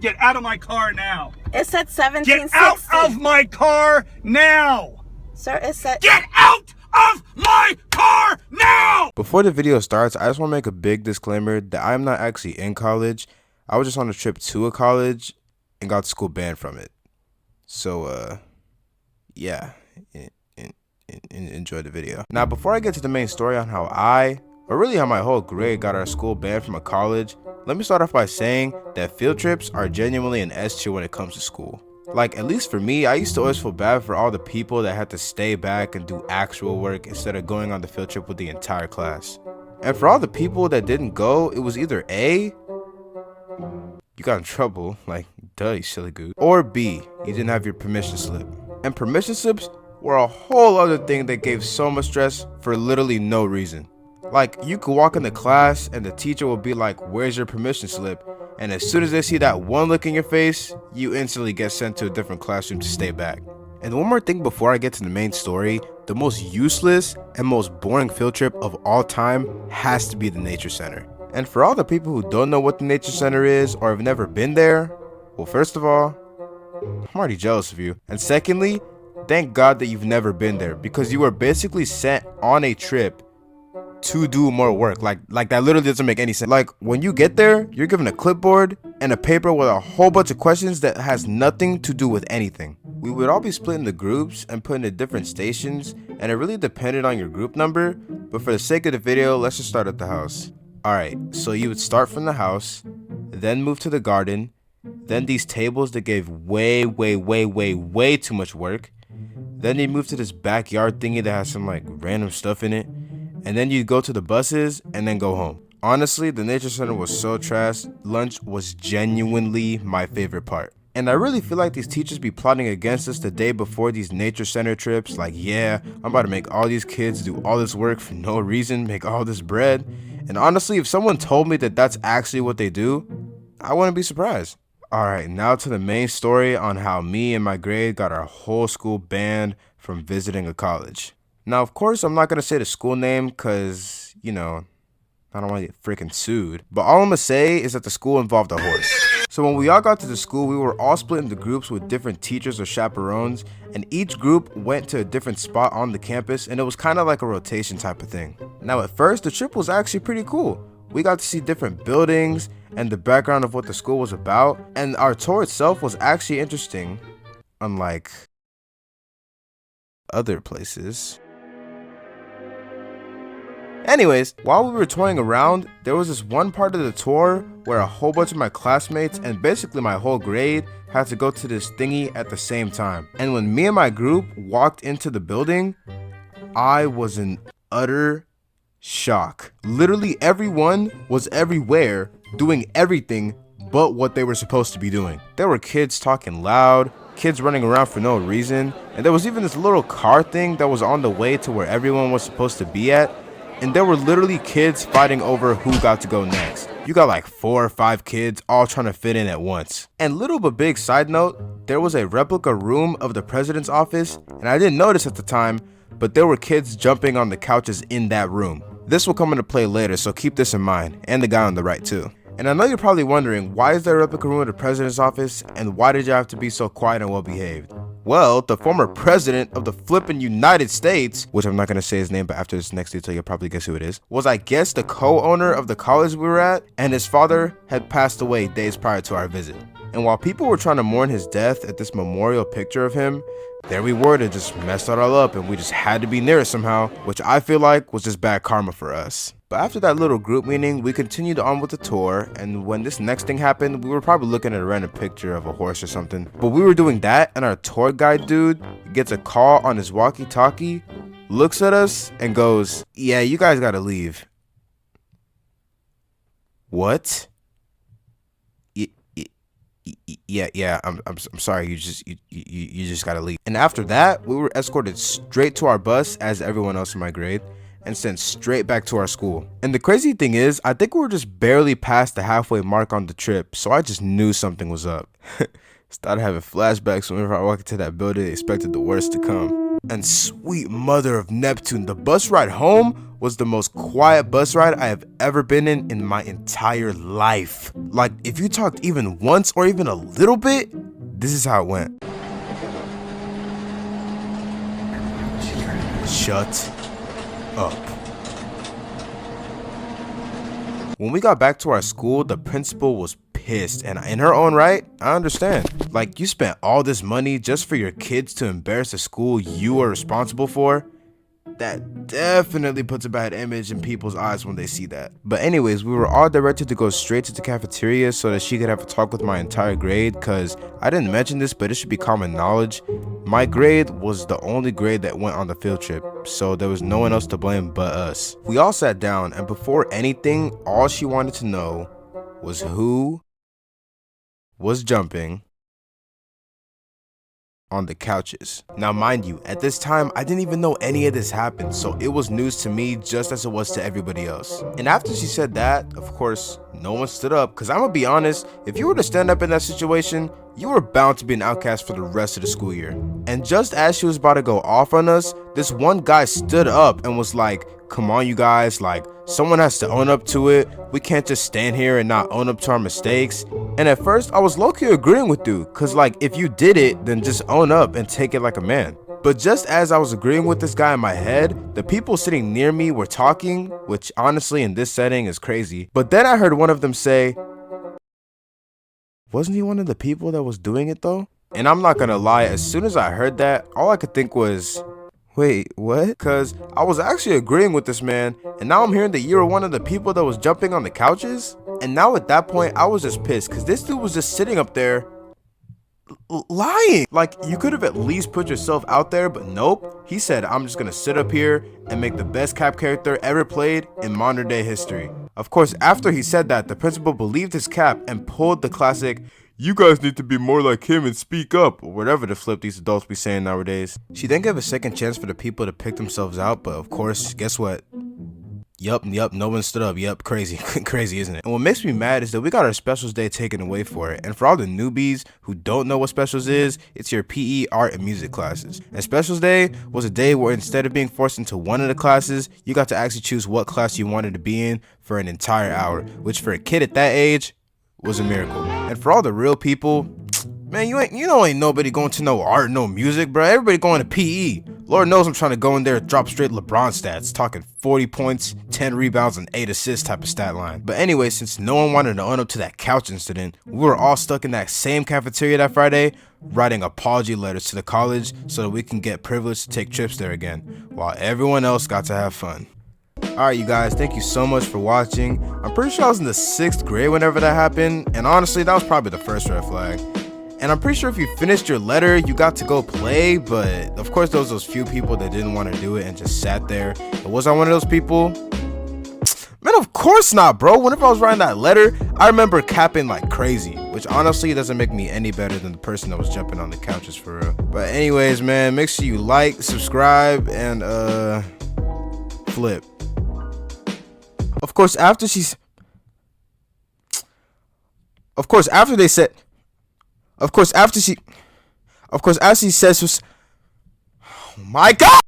Get out of my car now. It said 1760. Get out of my car now. Sir, it said... Get out of my car now! Before the video starts, I just want to make a big disclaimer that I'm not actually in college. I was just on a trip to a college and got school banned from it. So, yeah, enjoy the video. Now, before I get to the main story on how how my whole grade got our school banned from a college, let me start off by saying that field trips are genuinely an S tier when it comes to school. Like, at least for me, I used to always feel bad for all the people that had to stay back and do actual work instead of going on the field trip with the entire class. And for all the people that didn't go, it was either A, you got in trouble, like, duh, you silly goose, or B, you didn't have your permission slip. And permission slips were a whole other thing that gave so much stress for literally no reason. Like, you could walk into class and the teacher will be like, where's your permission slip? And as soon as they see that one look in your face, you instantly get sent to a different classroom to stay back. And one more thing before I get to the main story, the most useless and most boring field trip of all time has to be the nature center. And for all the people who don't know what the nature center is or have never been there, well, first of all, I'm already jealous of you. And secondly, thank God that you've never been there, because you were basically sent on a trip to do more work. Like that literally doesn't make any sense. Like, when you get there, you're given a clipboard and a paper with a whole bunch of questions that has nothing to do with anything. We would all be split into groups and put into different stations, and it really depended on your group number, but for the sake of the video, let's just start at the house. Alright, so you would start from the house, then move to the garden, then these tables that gave way too much work, then you move to this backyard thingy that has some like random stuff in it, and then you go to the buses and then go home. Honestly, the nature center was so trash. Lunch was genuinely my favorite part. And I really feel like these teachers be plotting against us the day before these nature center trips. Like, yeah, I'm about to make all these kids do all this work for no reason, make all this bread. And honestly, if someone told me that that's actually what they do, I wouldn't be surprised. Alright, now to the main story on how me and my grade got our whole school banned from visiting a college. Now, of course, I'm not going to say the school name because, you know, I don't want to get freaking sued. But all I'm going to say is that the school involved a horse. So when we all got to the school, we were all split into groups with different teachers or chaperones, and each group went to a different spot on the campus, and it was kind of like a rotation type of thing. Now, at first, the trip was actually pretty cool. We got to see different buildings and the background of what the school was about, and our tour itself was actually interesting, unlike other places. Anyways, while we were touring around, there was this one part of the tour where a whole bunch of my classmates and basically my whole grade had to go to this thingy at the same time. And when me and my group walked into the building, I was in utter shock. Literally everyone was everywhere doing everything but what they were supposed to be doing. There were kids talking loud, kids running around for no reason, and there was even this little car thing that was on the way to where everyone was supposed to be at. And there were literally kids fighting over who got to go next. You got like 4 or 5 kids all trying to fit in at once. And little but big side note, there was a replica room of the president's office, and I didn't notice at the time, but there were kids jumping on the couches in that room. This will come into play later, so keep this in mind, and the guy on the right too. And I know you're probably wondering, why is there a replica room of the president's office, and why did you have to be so quiet and well behaved? Well, the former president of the flippin' United States, which I'm not going to say his name, but after this next detail, you'll probably guess who it is, was, I guess, the co-owner of the college we were at, and his father had passed away days prior to our visit. And while people were trying to mourn his death at this memorial picture of him, there we were to just mess that all up, and we just had to be near it somehow, which I feel like was just bad karma for us. But after that little group meeting, we continued on with the tour, and when this next thing happened, we were probably looking at a random picture of a horse or something. But we were doing that, and our tour guide dude gets a call on his walkie-talkie, looks at us, and goes, "Yeah, you guys gotta leave." What? Yeah, I'm sorry, you just gotta leave. And after that, we were escorted straight to our bus, as everyone else in my grade, and sent straight back to our school. And the crazy thing is, I think we were just barely past the halfway mark on the trip, so I just knew something was up. Started having flashbacks whenever I walked into that building, expected the worst to come. And sweet mother of Neptune, the bus ride home was the most quiet bus ride I have ever been in my entire life. Like, if you talked even once or even a little bit, this is how it went. Shut up. When we got back to our school, the principal was pissed, and in her own right, I understand. Like, you spent all this money just for your kids to embarrass the school you are responsible for? That definitely puts a bad image in people's eyes when they see that. But anyways, we were all directed to go straight to the cafeteria so that she could have a talk with my entire grade, cause I didn't mention this, but it should be common knowledge. My grade was the only grade that went on the field trip, so there was no one else to blame but us. We all sat down, and before anything, all she wanted to know was who was jumping on the couches. Now mind you, at this time I didn't even know any of this happened, so it was news to me just as it was to everybody else. And after she said that, of course, no one stood up, because I'm gonna be honest, if you were to stand up in that situation, you were bound to be an outcast for the rest of the school year. And just as she was about to go off on us, this one guy stood up and was like, come on you guys, like, someone has to own up to it. We can't just stand here and not own up to our mistakes. And at first I was low-key agreeing with dude, cause like, if you did it, then just own up and take it like a man. But just as I was agreeing with this guy in my head, the people sitting near me were talking, which honestly in this setting is crazy. But then I heard one of them say, wasn't he one of the people that was doing it though? And I'm not gonna lie, as soon as I heard that, all I could think was, wait, what? Cause I was actually agreeing with this man, and now I'm hearing that you were one of the people that was jumping on the couches? And now at that point, I was just pissed, cause this dude was just sitting up there lying. Like, you could have at least put yourself out there, but nope. He said, I'm just gonna sit up here and make the best Cap character ever played in modern day history. Of course, after he said that, the principal believed his Cap and pulled the classic, you guys need to be more like him and speak up, or whatever the flip these adults be saying nowadays. She then gave a second chance for the people to pick themselves out, but of course, guess what? Yup, no one stood up. Yup, crazy, crazy, isn't it? And what makes me mad is that we got our specials day taken away for it. And for all the newbies who don't know what specials is, it's your PE, art, and music classes. And specials day was a day where instead of being forced into one of the classes, you got to actually choose what class you wanted to be in for an entire hour, which for a kid at that age was a miracle. And for all the real people, man, ain't nobody going to no art, no music, bro. Everybody going to PE. Lord knows I'm trying to go in there and drop straight LeBron stats, talking 40 points, 10 rebounds, and 8 assists type of stat line. But anyway, since no one wanted to own up to that couch incident, we were all stuck in that same cafeteria that Friday, writing apology letters to the college so that we can get privileged to take trips there again, while everyone else got to have fun. Alright you guys, thank you so much for watching. I'm pretty sure I was in the 6th grade whenever that happened, and honestly, that was probably the first red flag. And I'm pretty sure if you finished your letter, you got to go play, but of course there was those few people that didn't want to do it and just sat there. And was I one of those people? Man, of course not, bro. Whenever I was writing that letter, I remember capping like crazy, which honestly doesn't make me any better than the person that was jumping on the couches for real. But anyways, man, make sure you like, subscribe, and flip. Of course, after they said, after she says, oh my God!